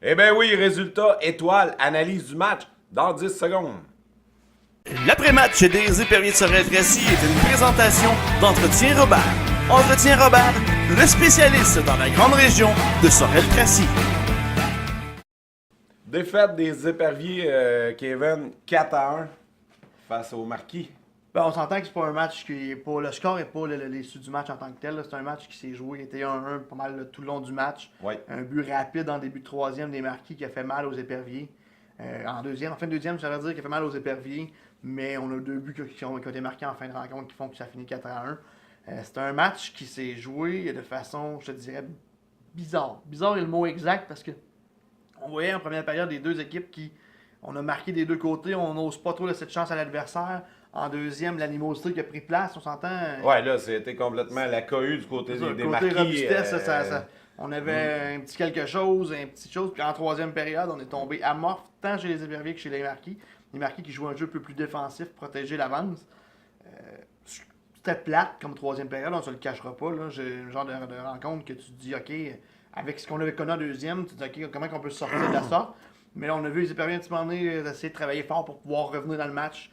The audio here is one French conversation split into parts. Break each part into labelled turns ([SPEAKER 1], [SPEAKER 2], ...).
[SPEAKER 1] Eh bien oui, résultat, étoile, analyse du match dans 10 secondes.
[SPEAKER 2] L'après-match des Éperviers de Sorel-Tracy est une présentation d'Entretien Robert. Entretien Robert, le spécialiste dans la grande région de Sorel-Tracy.
[SPEAKER 1] Défaite des Éperviers, Kevin, 4-1 face au Marquis.
[SPEAKER 3] Ben, on s'entend que c'est pas un match qui est pour le score et pas l'issue du match en tant que tel. C'est un match qui s'est joué, qui était 1-1 pas mal tout le long du match.
[SPEAKER 1] Ouais.
[SPEAKER 3] Un but rapide en début de troisième des Marquis qui a fait mal aux Éperviers. En fin de deuxième, j'allais dire qu'il a fait mal aux Éperviers, mais on a deux buts qui ont été marqués en fin de rencontre qui font que ça finit 4-1. C'est un match qui s'est joué de façon, je te dirais, bizarre. Bizarre est le mot exact parce que on voyait en première période les deux équipes qui, on a marqué des deux côtés, on n'ose pas trop laisser de chance à l'adversaire. En deuxième, l'animosité qui a pris place, on s'entend.
[SPEAKER 1] Ouais, là, c'était complètement la cohue du côté des
[SPEAKER 3] côté
[SPEAKER 1] Marquis.
[SPEAKER 3] robustesse, on avait un petit quelque chose, un petit chose. Puis en troisième période, on est tombé amorphe tant chez les Éperviers que chez les Marquis. Les Marquis qui jouent un jeu un peu plus défensif, protéger l'avance. C'était plate comme troisième période, on se le cachera pas. J'ai le genre de rencontre que tu te dis, OK, avec ce qu'on avait connu en deuxième, tu te dis, OK, comment on peut sortir de la sorte. Mais là, on a vu les Éperviers un petit moment donné essayer de travailler fort pour pouvoir revenir dans le match.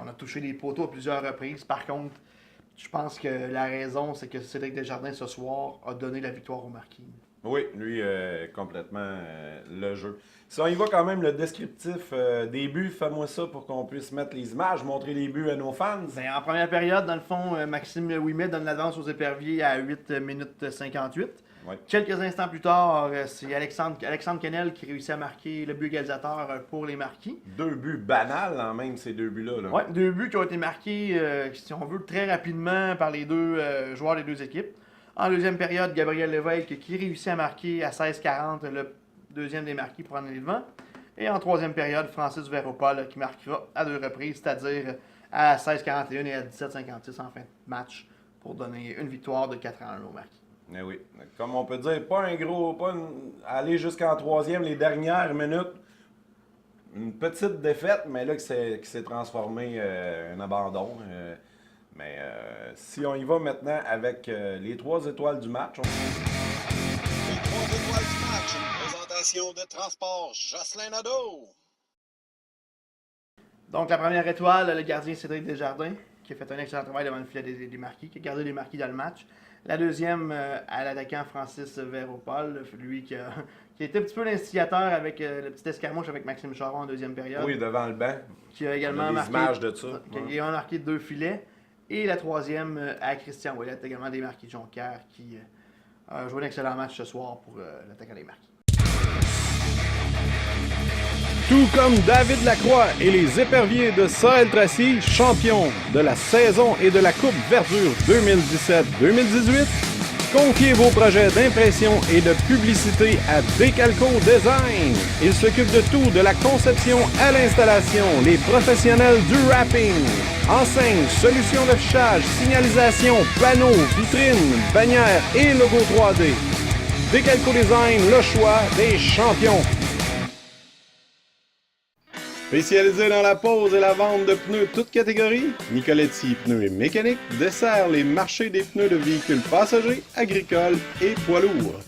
[SPEAKER 3] On a touché les poteaux à plusieurs reprises. Par contre, je pense que la raison, c'est que Cédric Desjardins, ce soir, a donné la victoire au Marquis.
[SPEAKER 1] Oui, lui, complètement le jeu. Si on y va quand même, le descriptif des buts, fais-moi ça pour qu'on puisse mettre les images, montrer les buts à nos fans.
[SPEAKER 3] Ben, en première période, dans le fond, Maxime Ouimet donne l'avance aux Éperviers à 8 minutes 58.
[SPEAKER 1] Ouais.
[SPEAKER 3] Quelques instants plus tard, c'est Alexandre Kennel qui réussit à marquer le but égalisateur pour les Marquis.
[SPEAKER 1] Deux buts banals, en même, ces deux buts-là. Là.
[SPEAKER 3] Ouais, deux buts qui ont été marqués, si on veut, très rapidement par les deux joueurs des deux équipes. En deuxième période, Gabriel Lévesque qui réussit à marquer à 16-40 le deuxième des Marquis pour prendre les devants. Et en troisième période, Francis Véropol qui marquera à deux reprises, c'est-à-dire à 16-41 et à 17-56 en fin de match pour donner une victoire de 4-1 aux Marquis.
[SPEAKER 1] Eh oui, comme on peut dire, aller jusqu'en troisième les dernières minutes. Une petite défaite, mais là qui s'est transformé en abandon. Mais si on y va maintenant avec les 3 étoiles du match.
[SPEAKER 4] Les 3 étoiles du match, une présentation de Transport Jocelyn Nadeau.
[SPEAKER 3] Donc la première étoile, le gardien Cédric Desjardins, qui a fait un excellent travail devant le filet des Marquis, qui a gardé les Marquis dans le match. La deuxième, à l'attaquant Francis Véropol, lui qui a été un petit peu l'instigateur avec le petit escarmouche avec Maxime Charon en deuxième période.
[SPEAKER 1] Oui, devant le banc.
[SPEAKER 3] Qui a également
[SPEAKER 1] des
[SPEAKER 3] marqué,
[SPEAKER 1] images de ça.
[SPEAKER 3] Qui a marqué 2 filets. Et la troisième, à Christian Ouellette, également des Marquis de Jonquière, qui a joué un excellent match ce soir pour l'attaquant des Marquis.
[SPEAKER 5] Tout comme David Lacroix et les Éperviers de Sorel-Tracy, champions de la saison et de la Coupe Verdure 2017-2018, confiez vos projets d'impression et de publicité à Décalco Design. Ils s'occupent de tout, de la conception à l'installation, les professionnels du wrapping, enseignes, solutions d'affichage, signalisation, panneaux, vitrines, bannières et logos 3D. Décalco Design, le choix des champions. Spécialisé dans la pose et la vente de pneus toutes catégories, Nicoletti Pneus et Mécanique dessert les marchés des pneus de véhicules passagers, agricoles et poids lourds.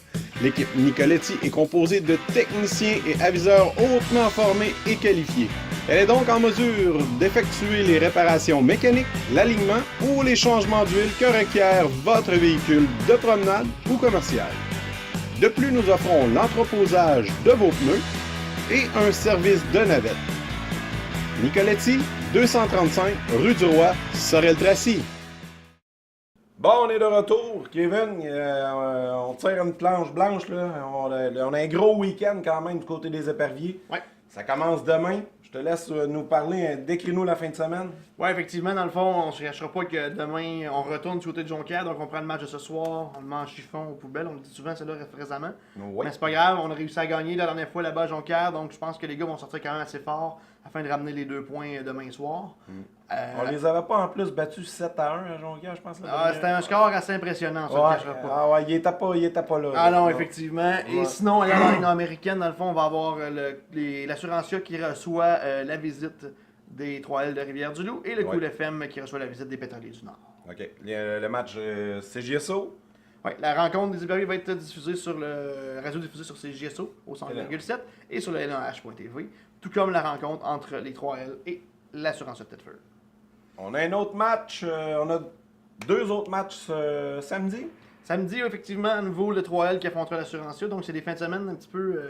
[SPEAKER 5] L'équipe Nicoletti est composée de techniciens et aviseurs hautement formés et qualifiés. Elle est donc en mesure d'effectuer les réparations mécaniques, l'alignement ou les changements d'huile que requiert votre véhicule de promenade ou commercial. De plus, nous offrons l'entreposage de vos pneus et un service de navette. Nicoletti, 235 rue du Roi, Sorel-Tracy.
[SPEAKER 1] Bon, on est de retour. Kevin, on tire une planche blanche. Là. On a un gros week-end quand même du côté des Éperviers.
[SPEAKER 3] Ouais.
[SPEAKER 1] Ça commence demain. Je te laisse nous parler. Décris-nous la fin de semaine.
[SPEAKER 3] Ouais, effectivement, dans le fond, on ne se cachera pas que demain, on retourne du côté de Jonquière, donc on prend le match de ce soir, on le met en chiffon aux poubelles, on le dit souvent, c'est là récemment.
[SPEAKER 1] Ouais.
[SPEAKER 3] Mais c'est pas grave, on a réussi à gagner la dernière fois là-bas à Jonquière, donc je pense que les gars vont sortir quand même assez fort afin de ramener les 2 points demain soir.
[SPEAKER 1] On les avait pas en plus battus 7-1 à Jonquière, je pense.
[SPEAKER 3] C'était un score assez impressionnant, ça,
[SPEAKER 1] Ouais,
[SPEAKER 3] ne cachera pas.
[SPEAKER 1] ah ouais, il était pas là.
[SPEAKER 3] Ah non,
[SPEAKER 1] là.
[SPEAKER 3] effectivement. Et
[SPEAKER 1] Ouais.
[SPEAKER 3] sinon, dans la Ligue américaine, dans le fond, on va avoir l'Assurancia qui reçoit la visite des 3L de Rivière-du-Loup et le
[SPEAKER 1] Ouais.
[SPEAKER 3] Cool FM qui reçoit la visite des Pétroliers du Nord.
[SPEAKER 1] OK. Le match CJSO.
[SPEAKER 3] Ouais, la rencontre des éperviers va être diffusée sur le radio-diffusée sur CJSO au 100,7 et sur le LNH.TV, tout comme la rencontre entre les 3L et l'assurance de Thetford.
[SPEAKER 1] On a un autre match, on a 2 autres matchs samedi.
[SPEAKER 3] Samedi, effectivement, à nouveau, le 3L qui affrontera l'assurantia, donc c'est des fins de semaine un petit peu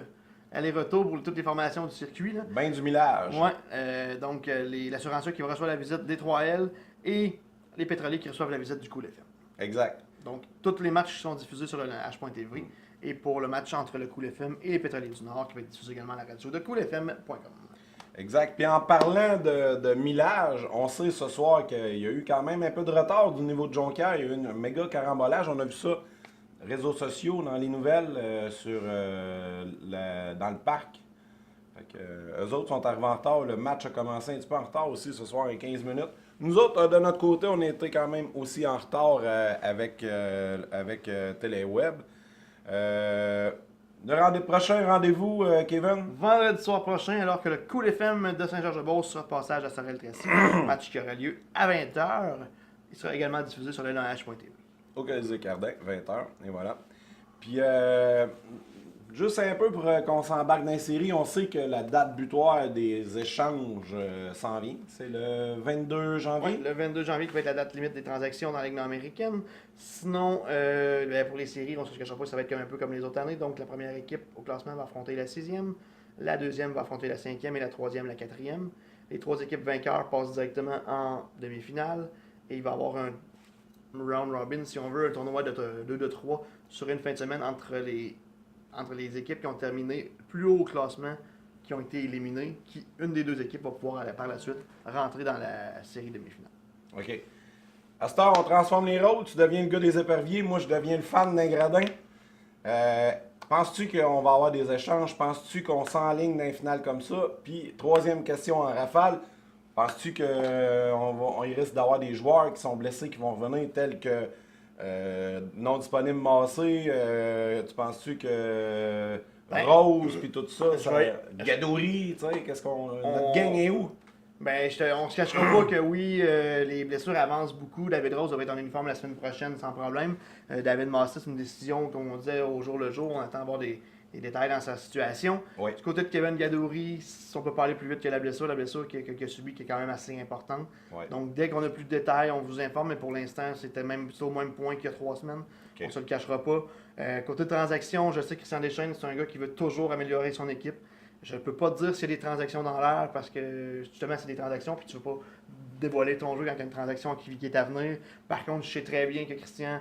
[SPEAKER 3] aller-retour pour toutes les formations du circuit. Là.
[SPEAKER 1] Ben du millage.
[SPEAKER 3] Ouais, donc l'assurantia qui va recevoir la visite des 3L et les pétroliers qui reçoivent la visite du Cool FM.
[SPEAKER 1] Exact.
[SPEAKER 3] Donc, tous les matchs sont diffusés sur le H.TV et pour le match entre le Cool FM et les pétroliers du Nord qui va être diffusé également à la radio de coolfm.com.
[SPEAKER 1] Exact. Puis en parlant de millage, on sait ce soir qu'il y a eu quand même un peu de retard du niveau de Jonquière. Il y a eu un méga carambolage. On a vu ça réseaux sociaux, dans les nouvelles, dans le parc. Fait que, eux autres sont arrivés en retard. Le match a commencé un petit peu en retard aussi ce soir, à 15 minutes. Nous autres, de notre côté, on était quand même aussi en retard avec Téléweb. Le prochain rendez-vous, Kevin?
[SPEAKER 3] Vendredi soir prochain, alors que le Cool FM de Saint-Georges-de-Beauce sera de passage à Sorel-Tracy, match qui aura lieu à 20h. Il sera également diffusé sur le H.TV.
[SPEAKER 1] Au Colisée Cardin, 20h, et voilà. Puis, juste un peu pour qu'on s'embarque dans la série, on sait que la date butoir des échanges s'en vient. C'est le 22 janvier.
[SPEAKER 3] Oui, le 22 janvier qui va être la date limite des transactions dans la Ligue américaine. Sinon, pour les séries, on ne se cachera pas, ça va être un peu comme les autres années. Donc, la première équipe au classement va affronter la 6e, la deuxième va affronter la 5e et la troisième la 4e. Les 3 équipes vainqueurs passent directement en demi-finale et il va y avoir un round robin, si on veut, un tournoi de 2-3 sur une fin de semaine entre les équipes qui ont terminé plus haut au classement, qui ont été éliminées, une des 2 équipes va pouvoir par la suite rentrer dans la série demi-finale.
[SPEAKER 1] OK. À cette heure, on transforme les rôles. Tu deviens le gars des éperviers. Moi, je deviens le fan d'un gradin. Penses-tu qu'on va avoir des échanges? Penses-tu qu'on s'enligne dans une finale comme ça? Puis, 3e question en rafale. Penses-tu qu'on risque d'avoir des joueurs qui sont blessés qui vont revenir, tels que non disponibles massés? Tu penses-tu que Rose puis tout ça, Gadouri, tu sais, notre gang est où?
[SPEAKER 3] Ben, on se cachera pas que oui, les blessures avancent beaucoup. David Rose va être en uniforme la semaine prochaine sans problème. David Massé, c'est une décision, comme on disait, au jour le jour. On attend d'avoir des détails dans sa situation.
[SPEAKER 1] Oui.
[SPEAKER 3] Du côté de Kevin Gadouri, si on peut parler plus vite que la blessure qu'il a subie qui est quand même assez importante.
[SPEAKER 1] Oui.
[SPEAKER 3] Donc, dès qu'on a plus de détails, on vous informe. Mais pour l'instant, c'était même plutôt au même point qu'il y a 3 semaines.
[SPEAKER 1] Okay.
[SPEAKER 3] On se le cachera pas. Côté de transaction, je sais que Christian Deschênes, c'est un gars qui veut toujours améliorer son équipe. Je ne peux pas te dire s'il y a des transactions dans l'air parce que justement c'est des transactions puis tu ne veux pas dévoiler ton jeu quand il y a une transaction qui est à venir. Par contre, je sais très bien que Christian,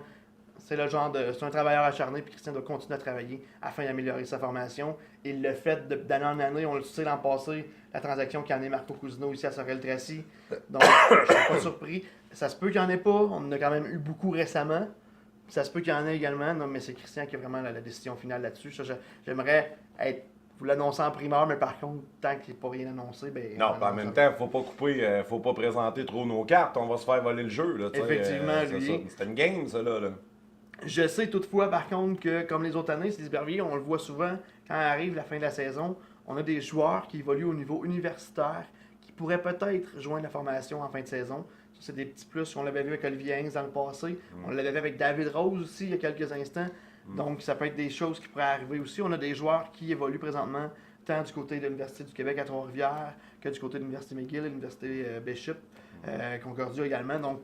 [SPEAKER 3] c'est un travailleur acharné puis Christian doit continuer à travailler afin d'améliorer sa formation. Et le fait d'année en année, on le sait l'an passé, la transaction qui en est Marco Cousineau ici à Sorel-Tracy. Donc, je ne suis pas surpris. Ça se peut qu'il n'y en ait pas. On en a quand même eu beaucoup récemment. Ça se peut qu'il y en ait également. Non, mais c'est Christian qui a vraiment la décision finale là-dessus. J'aimerais vous l'annoncer en primeur, mais par contre, tant qu'il n'est pas rien annoncé, ben.
[SPEAKER 1] Non, en même temps, faut pas couper, faut pas présenter trop nos cartes, on va se faire voler le jeu. Là,
[SPEAKER 3] effectivement, lui.
[SPEAKER 1] C'était une game, ça, là.
[SPEAKER 3] Je sais toutefois, par contre, que comme les autres années, ces éperviers, on le voit souvent, quand arrive la fin de la saison, on a des joueurs qui évoluent au niveau universitaire, qui pourraient peut-être joindre la formation en fin de saison. Ça, c'est des petits plus. On l'avait vu avec Olivier Hens dans le passé. On l'avait vu avec David Rose aussi, il y a quelques instants. Donc, ça peut être des choses qui pourraient arriver aussi. On a des joueurs qui évoluent présentement, tant du côté de l'Université du Québec à Trois-Rivières que du côté de l'Université McGill, l'Université Bishop, Concordia également. Donc,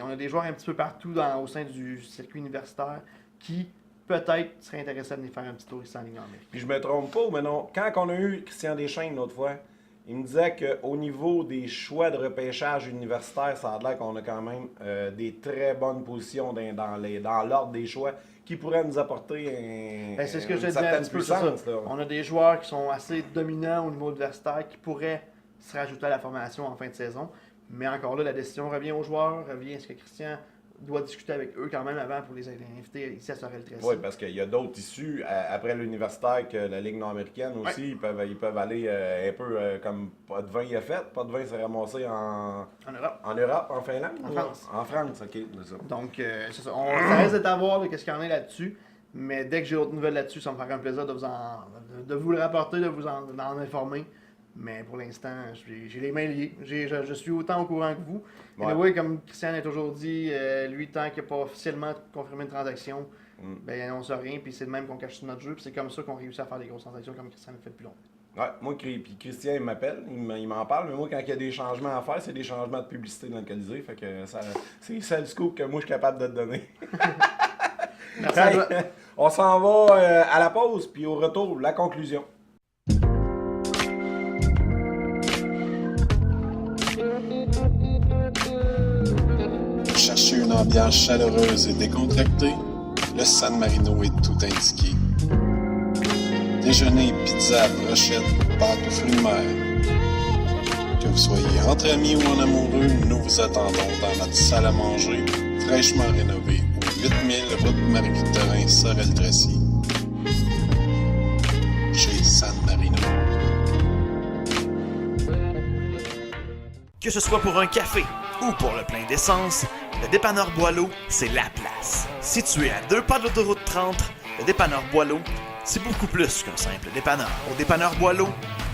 [SPEAKER 3] on a des joueurs un petit peu partout au sein du circuit universitaire qui, peut-être, seraient intéressés à venir faire un petit tour ici en Ligue américaine.
[SPEAKER 1] Puis je me trompe pas, mais non, quand on a eu Christian Deschênes l'autre fois, il me disait qu'au niveau des choix de repêchage universitaire, ça a l'air qu'on a quand même des très bonnes positions dans l'ordre des choix qui pourraient nous apporter
[SPEAKER 3] c'est ce que je
[SPEAKER 1] une
[SPEAKER 3] disais un
[SPEAKER 1] certaine
[SPEAKER 3] petit peu,
[SPEAKER 1] puissance. Là.
[SPEAKER 3] On a des joueurs qui sont assez dominants au niveau universitaire qui pourraient se rajouter à la formation en fin de saison. Mais encore là, la décision revient aux joueurs, est-ce que Christian doit discuter avec eux quand même avant pour les inviter ici à Sorel-Tracy.
[SPEAKER 1] Oui, parce qu'il y a d'autres issues après l'universitaire que la Ligue nord-américaine aussi. Ouais. Ils peuvent aller un peu comme pas de vin il a fait. Pas de vin s'est ramassé en
[SPEAKER 3] Europe.
[SPEAKER 1] En Europe, en Finlande?
[SPEAKER 3] En France.
[SPEAKER 1] En France, ok. C'est ça.
[SPEAKER 3] Donc, c'est ça. Ça reste à voir qu'est-ce qu'il y en a là-dessus. Mais dès que j'ai d'autres nouvelles là-dessus, ça me fera un plaisir de vous le rapporter, de vous en informer. Mais pour l'instant, j'ai les mains liées. Je suis autant au courant que vous.
[SPEAKER 1] Ouais.
[SPEAKER 3] Et oui, comme Christian a toujours dit, lui, tant qu'il n'a pas officiellement confirmé une transaction, ben, il n'annonce rien. Puis c'est le même qu'on cache sur notre jeu. Puis c'est comme ça qu'on réussit à faire des grosses transactions comme Christian le fait depuis longtemps.
[SPEAKER 1] Ouais, moi, puis Christian, il m'appelle, il m'en parle, mais moi, quand il y a des changements à faire, c'est des changements de publicité dans le Colisée. Fait que c'est le seul scoop que moi, je suis capable de te donner.
[SPEAKER 3] Merci à toi.
[SPEAKER 1] On s'en va à la pause, puis au retour, la conclusion.
[SPEAKER 5] Cherchez une ambiance chaleureuse et décontractée, le San Marino est tout indiqué. Déjeuner, pizza, brochette, pâtes ou fruits de mer. Que vous soyez entre amis ou en amoureux, nous vous attendons dans notre salle à manger, fraîchement rénovée, au 8000 route Marie-Victorin, Sorel-Tracy. Chez San Marino.
[SPEAKER 2] Que ce soit pour un café ou pour le plein d'essence, le dépanneur Boileau, c'est la place. Situé à 2 pas de l'autoroute 30, le dépanneur Boileau, c'est beaucoup plus qu'un simple dépanneur. Au dépanneur Boileau,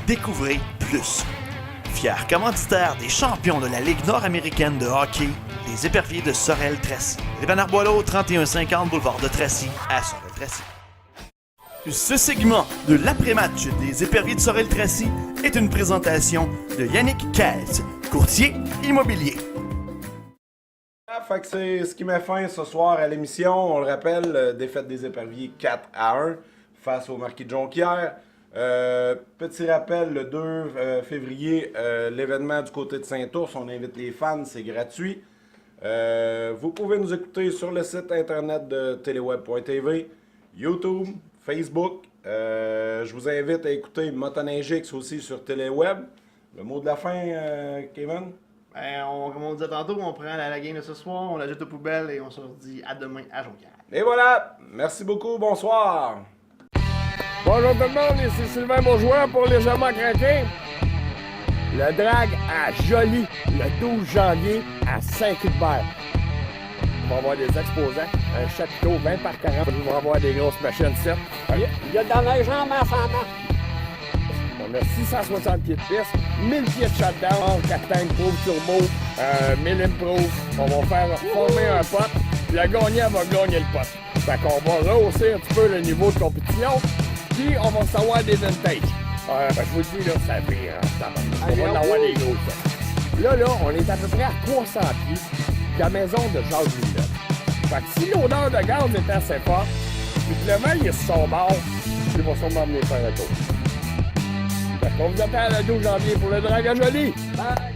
[SPEAKER 2] découvrez plus. Fier commanditaire des champions de la Ligue nord-américaine de hockey, les Éperviers de Sorel-Tracy. Dépanneur Boileau, 3150 boulevard de Tracy, à Sorel-Tracy. Ce segment de l'après-match des Éperviers de Sorel-Tracy est une présentation de Yannick Caisse, courtier immobilier.
[SPEAKER 1] Fait que c'est ce qui met fin ce soir à l'émission. On le rappelle, défaite des Éperviers 4-1 face au Marquis de Jonquière. Petit rappel, le 2 février, l'événement du côté de Saint-Ours, on invite les fans, c'est gratuit. Vous pouvez nous écouter sur le site internet de teleweb.tv, YouTube, Facebook. Je vous invite à écouter Motoningix aussi sur Teleweb. Le mot de la fin, Kevin?
[SPEAKER 3] Ben, comme on disait tantôt, on prend la game de ce soir, on la jette aux poubelles et on se redit à demain à Jonquière.
[SPEAKER 1] Et voilà! Merci beaucoup, bonsoir!
[SPEAKER 6] Bonjour tout le monde, ici Sylvain Bourgeois pour Légèrement Craqué. Le drag à Joly, le 12 janvier à Saint-Cuthbert. On va avoir des exposants, un chapiteau 20 par 40. On va avoir des grosses machines ici. Il y a dans la jambe à sa main. On a 660 pieds de piste, 1000 pieds de shutdown, Captain Pro Turbo, 1000 Improve. On va faire former un pot, puis le gagnant va gagner le pot. Fait qu'on va rehausser un petit peu le niveau de compétition, puis on va savoir des vintage. Je vous le dis, là, ça fait on va en avoir des gros. Ça. Là, on est à peu près à 300 pieds de la maison de Jacques Villeneuve. Fait que si l'odeur de gaz est assez forte, puis que le vent il est sur son bord, il va sûrement venir faire un tour. Fait qu'on vous attend le 12 janvier pour le drag à Joly. Bye!